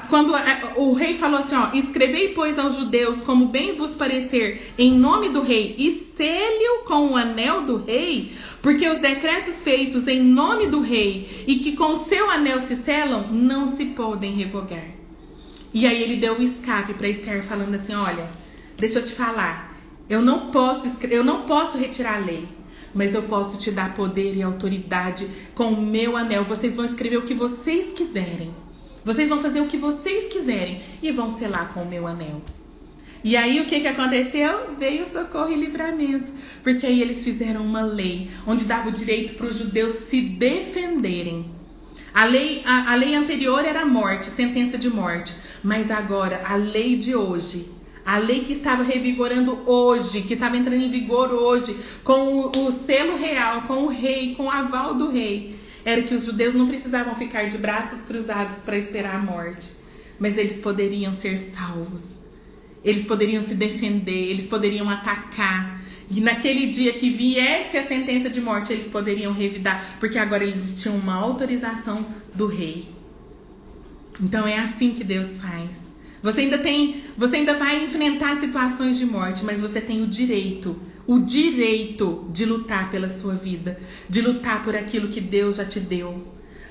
quando o rei falou assim, ó, escrevei, pois, aos judeus como bem vos parecer em nome do rei e sele-o com o anel do rei, porque os decretos feitos em nome do rei e que com seu anel se selam, não se podem revogar. E aí ele deu o escape para Esther falando assim, olha, deixa eu te falar, eu não posso retirar a lei, mas eu posso te dar poder e autoridade com o meu anel. Vocês vão escrever o que vocês quiserem. Vocês vão fazer o que vocês quiserem e vão selar com o meu anel. E aí o que aconteceu? Veio o socorro e livramento. Porque aí eles fizeram uma lei onde dava o direito para os judeus se defenderem. A lei anterior era morte, sentença de morte. Mas agora, a lei de hoje... A lei que estava revigorando hoje, que estava entrando em vigor hoje, com o selo real, com o rei, com o aval do rei, era que os judeus não precisavam ficar de braços cruzados para esperar a morte, mas eles poderiam ser salvos, eles poderiam se defender, eles poderiam atacar, e naquele dia que viesse a sentença de morte, eles poderiam revidar, porque agora eles tinham uma autorização do rei. Então é assim que Deus faz. Você ainda vai enfrentar situações de morte, mas você tem o direito de lutar pela sua vida, de lutar por aquilo que Deus já te deu,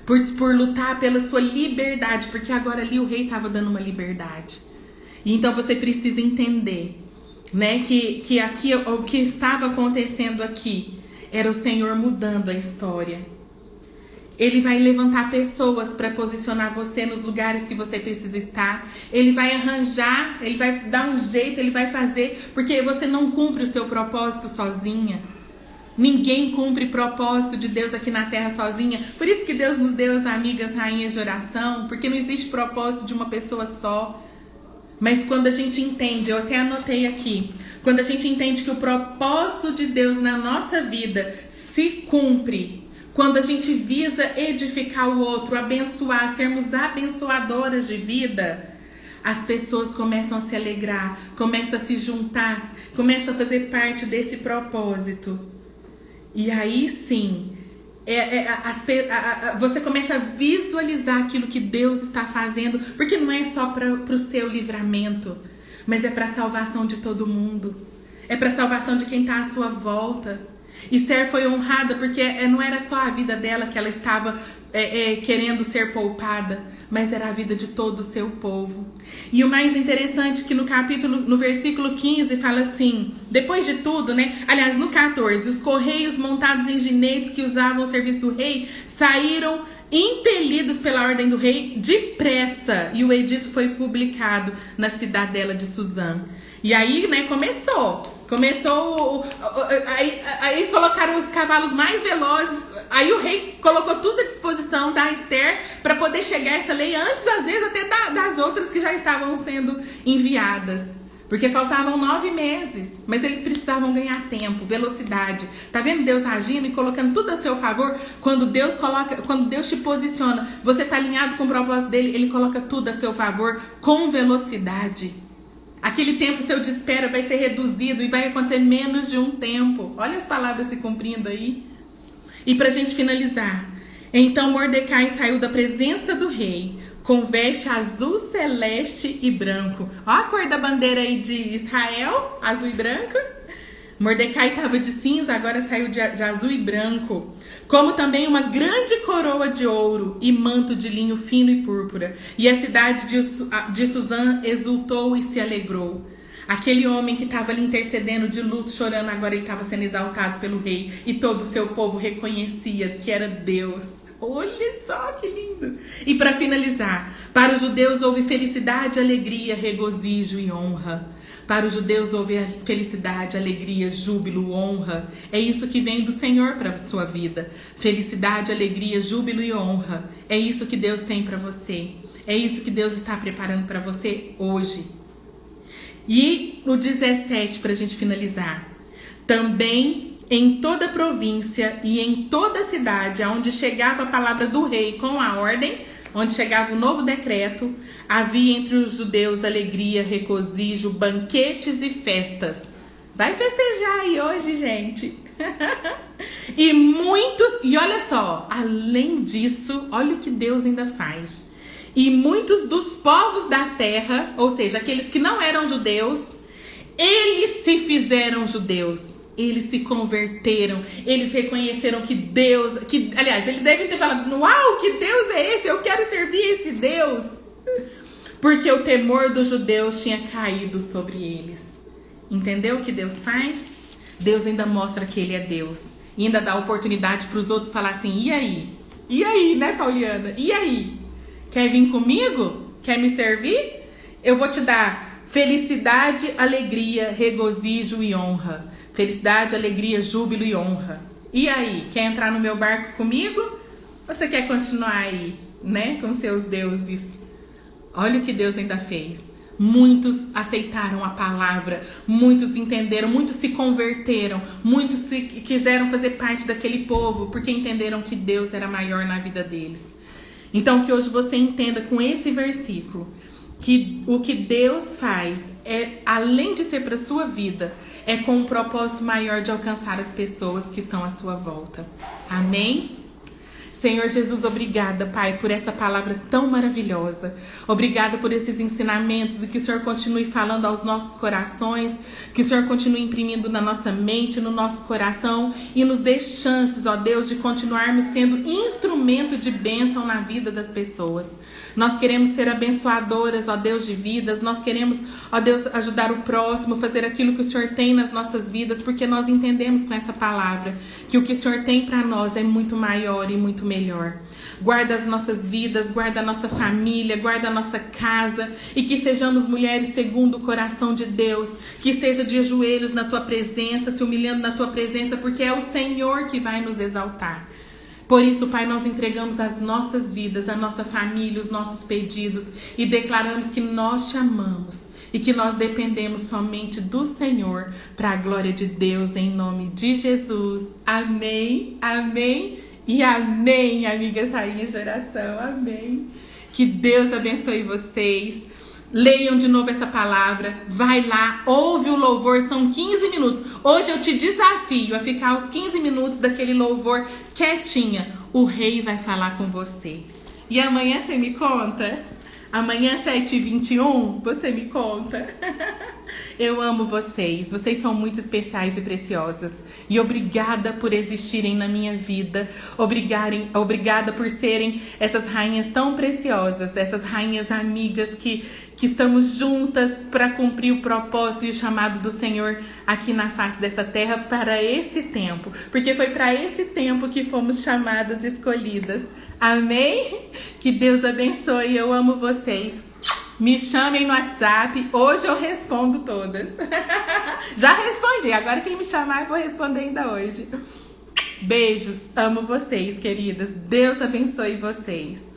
por lutar pela sua liberdade, porque agora ali o rei estava dando uma liberdade. E então você precisa entender, né, que aqui o que estava acontecendo aqui era o Senhor mudando a história. Ele vai levantar pessoas para posicionar você nos lugares que você precisa estar. Ele vai arranjar, ele vai dar um jeito, ele vai fazer, porque você não cumpre o seu propósito sozinha. Ninguém cumpre propósito de Deus aqui na terra sozinha. Por isso que Deus nos deu as amigas rainhas de oração, porque não existe propósito de uma pessoa só. Mas quando a gente entende, eu até anotei aqui, quando a gente entende que o propósito de Deus na nossa vida se cumpre, quando a gente visa edificar o outro, abençoar, sermos abençoadoras de vida, as pessoas começam a se alegrar, começam a se juntar, começam a fazer parte desse propósito. E aí sim, Você começa a visualizar aquilo que Deus está fazendo, porque não é só para o seu livramento, mas é para a salvação de todo mundo, é para a salvação de quem está à sua volta. Esther foi honrada porque não era só a vida dela que ela estava querendo ser poupada, mas era a vida de todo o seu povo. E o mais interessante é que no versículo 15 fala assim, depois de tudo, né? Aliás, no 14, os correios montados em ginetes que usavam o serviço do rei saíram impelidos pela ordem do rei depressa, e o edito foi publicado na cidadela de Suzã. E aí, né, começou, aí colocaram os cavalos mais velozes, aí o rei colocou tudo à disposição da Esther para poder chegar essa lei antes, às vezes, até das outras que já estavam sendo enviadas. Porque faltavam 9 meses, mas eles precisavam ganhar tempo, velocidade. Tá vendo Deus agindo e colocando tudo a seu favor? Quando Deus te posiciona, você tá alinhado com o propósito dele, ele coloca tudo a seu favor com velocidade. Aquele tempo seu de espera vai ser reduzido e vai acontecer menos de um tempo. Olha as palavras se cumprindo aí. E pra gente finalizar. Então Mordecai saiu da presença do rei com veste azul, celeste e branco. Ó a cor da bandeira aí de Israel, azul e branco. Mordecai estava de cinza, agora saiu de azul e branco. Como também uma grande coroa de ouro e manto de linho fino e púrpura. E a cidade de Suzã exultou e se alegrou. Aquele homem que estava ali intercedendo de luto, chorando, agora ele estava sendo exaltado pelo rei. E todo o seu povo reconhecia que era Deus. Olha só que lindo! E para finalizar, para os judeus houve felicidade, alegria, regozijo e honra. Para os judeus houve felicidade, alegria, júbilo, honra. É isso que vem do Senhor para a sua vida. Felicidade, alegria, júbilo e honra. É isso que Deus tem para você. É isso que Deus está preparando para você hoje. E no 17, para a gente finalizar. Também em toda a província e em toda a cidade, onde chegava a palavra do rei com a ordem, onde chegava o novo decreto, havia entre os judeus alegria, regozijo, banquetes e festas. Vai festejar aí hoje, gente. E olha só, além disso, olha o que Deus ainda faz. E muitos dos povos da terra, ou seja, aqueles que não eram judeus, eles se fizeram judeus. Eles se converteram, eles reconheceram que Deus, aliás, eles devem ter falado, uau, que Deus é esse? Eu quero servir esse Deus. Porque o temor dos judeus tinha caído sobre eles. Entendeu o que Deus faz? Deus ainda mostra que ele é Deus. E ainda dá oportunidade para os outros falar assim, e aí? E aí, né, Pauliana? E aí? Quer vir comigo? Quer me servir? Eu vou te dar felicidade, alegria, regozijo e honra. Felicidade, alegria, júbilo e honra. E aí, quer entrar no meu barco comigo? Ou você quer continuar aí, né, com seus deuses? Olha o que Deus ainda fez. Muitos aceitaram a palavra, muitos entenderam, muitos se converteram, muitos quiseram fazer parte daquele povo, porque entenderam que Deus era maior na vida deles. Então, que hoje você entenda com esse versículo, que o que Deus faz, além de ser para a sua vida, é com um propósito maior de alcançar as pessoas que estão à sua volta. Amém? Senhor Jesus, obrigada, Pai, por essa palavra tão maravilhosa. Obrigada por esses ensinamentos e que o Senhor continue falando aos nossos corações, que o Senhor continue imprimindo na nossa mente, no nosso coração e nos dê chances, ó Deus, de continuarmos sendo instrumento de bênção na vida das pessoas. Nós queremos ser abençoadoras, ó Deus, de vidas. Nós queremos, ó Deus, ajudar o próximo, fazer aquilo que o Senhor tem nas nossas vidas, porque nós entendemos com essa palavra que o que o Senhor tem para nós é muito maior e muito melhor. Guarda as nossas vidas, guarda a nossa família, guarda a nossa casa e que sejamos mulheres segundo o coração de Deus, que esteja de joelhos na Tua presença, se humilhando na Tua presença, porque é o Senhor que vai nos exaltar. Por isso, Pai, nós entregamos as nossas vidas, a nossa família, os nossos pedidos e declaramos que nós te amamos e que nós dependemos somente do Senhor para a glória de Deus, em nome de Jesus. Amém, amém e amém, amigas rainhas de oração. Amém. Que Deus abençoe vocês. Leiam de novo essa palavra, vai lá, ouve o louvor, são 15 minutos. Hoje eu te desafio a ficar os 15 minutos daquele louvor quietinha. O rei vai falar com você. E amanhã você me conta? Amanhã, 7h21, você me conta. Eu amo vocês. Vocês são muito especiais e preciosas. E obrigada por existirem na minha vida. Obrigada por serem essas rainhas tão preciosas. Essas rainhas amigas que estamos juntas para cumprir o propósito e o chamado do Senhor aqui na face dessa terra para esse tempo. Porque foi para esse tempo que fomos chamadas e escolhidas. Amém? Que Deus abençoe. Eu amo vocês. Me chamem no WhatsApp. Hoje eu respondo todas. Já respondi. Agora quem me chamar eu vou responder ainda hoje. Beijos. Amo vocês, queridas. Deus abençoe vocês.